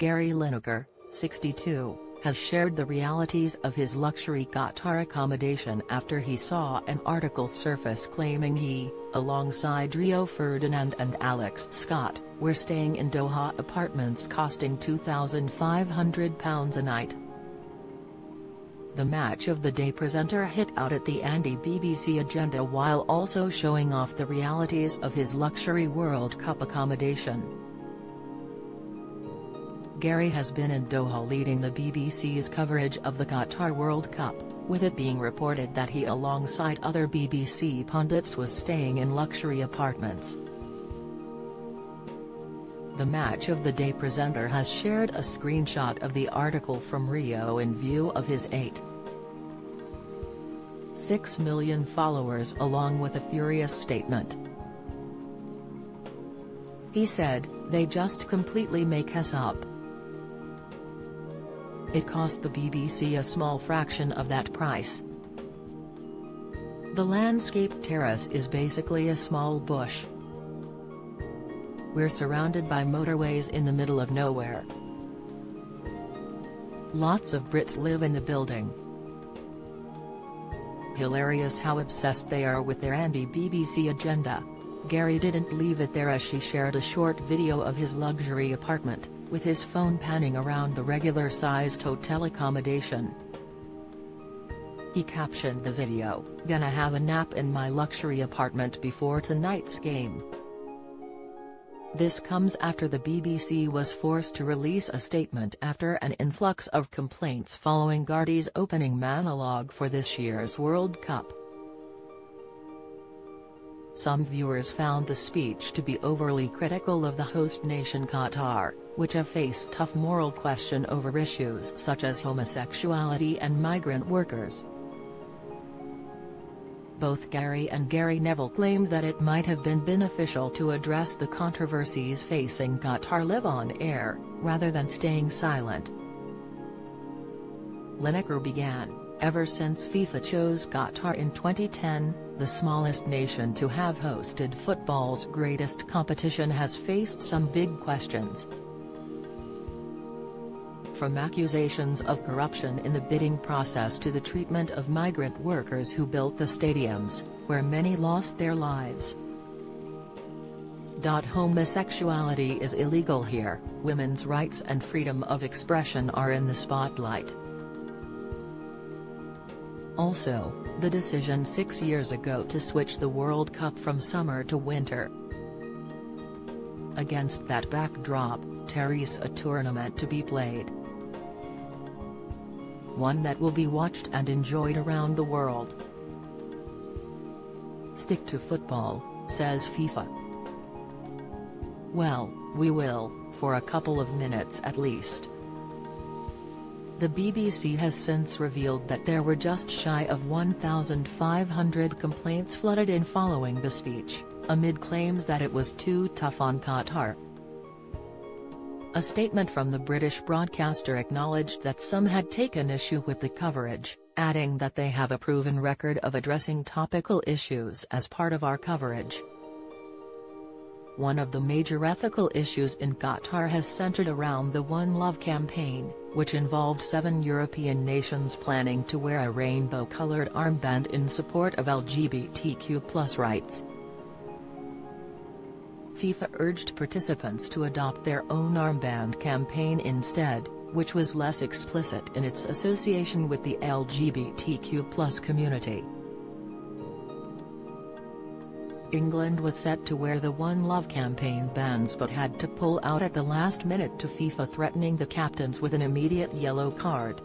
Gary Lineker, 62, has shared the realities of his luxury Qatar accommodation after he saw an article surface claiming he, alongside Rio Ferdinand and Alex Scott, were staying in Doha apartments costing £2,500 a night. The Match of the Day presenter hit out at the anti-BBC agenda while also showing off the realities of his luxury World Cup accommodation. Gary has been in Doha leading the BBC's coverage of the Qatar World Cup, with it being reported that he alongside other BBC pundits was staying in luxury apartments. The Match of the Day presenter has shared a screenshot of the article from Rio in view of his 8.6 million followers along with a furious statement. He said, "They just completely make us up. It cost the BBC a small fraction of that price. The landscape terrace is basically a small bush. We're surrounded by motorways in the middle of nowhere. Lots of Brits live in the building. Hilarious how obsessed they are with their anti-BBC agenda." Gary didn't leave it there as she shared a short video of his luxury apartment, with his phone panning around the regular-sized hotel accommodation. He captioned the video, "Gonna have a nap in my luxury apartment before tonight's game." This comes after the BBC was forced to release a statement after an influx of complaints following Gardy's opening monologue for this year's World Cup. Some viewers found the speech to be overly critical of the host nation Qatar, which have faced tough moral question over issues such as homosexuality and migrant workers. Both Gary and Gary Neville claimed that it might have been beneficial to address the controversies facing Qatar live on air, rather than staying silent. Lineker began, "Ever since FIFA chose Qatar in 2010, the smallest nation to have hosted football's greatest competition has faced some big questions. From accusations of corruption in the bidding process to the treatment of migrant workers who built the stadiums, where many lost their lives. Homosexuality is illegal here, women's rights and freedom of expression are in the spotlight. Also, the decision 6 years ago to switch the World Cup from summer to winter. Against that backdrop, there's a tournament to be played. One that will be watched and enjoyed around the world. Stick to football, says FIFA. Well, we will, for a couple of minutes at least." The BBC has since revealed that there were just shy of 1,500 complaints flooded in following the speech, amid claims that it was too tough on Qatar. A statement from the British broadcaster acknowledged that some had taken issue with the coverage, adding that they have a proven record of addressing topical issues as part of our coverage. One of the major ethical issues in Qatar has centered around the One Love campaign, which involved 7 European nations planning to wear a rainbow-colored armband in support of LGBTQ+ rights. FIFA urged participants to adopt their own armband campaign instead, which was less explicit in its association with the LGBTQ+ community. England was set to wear the One Love campaign bands but had to pull out at the last minute to FIFA threatening the captains with an immediate yellow card.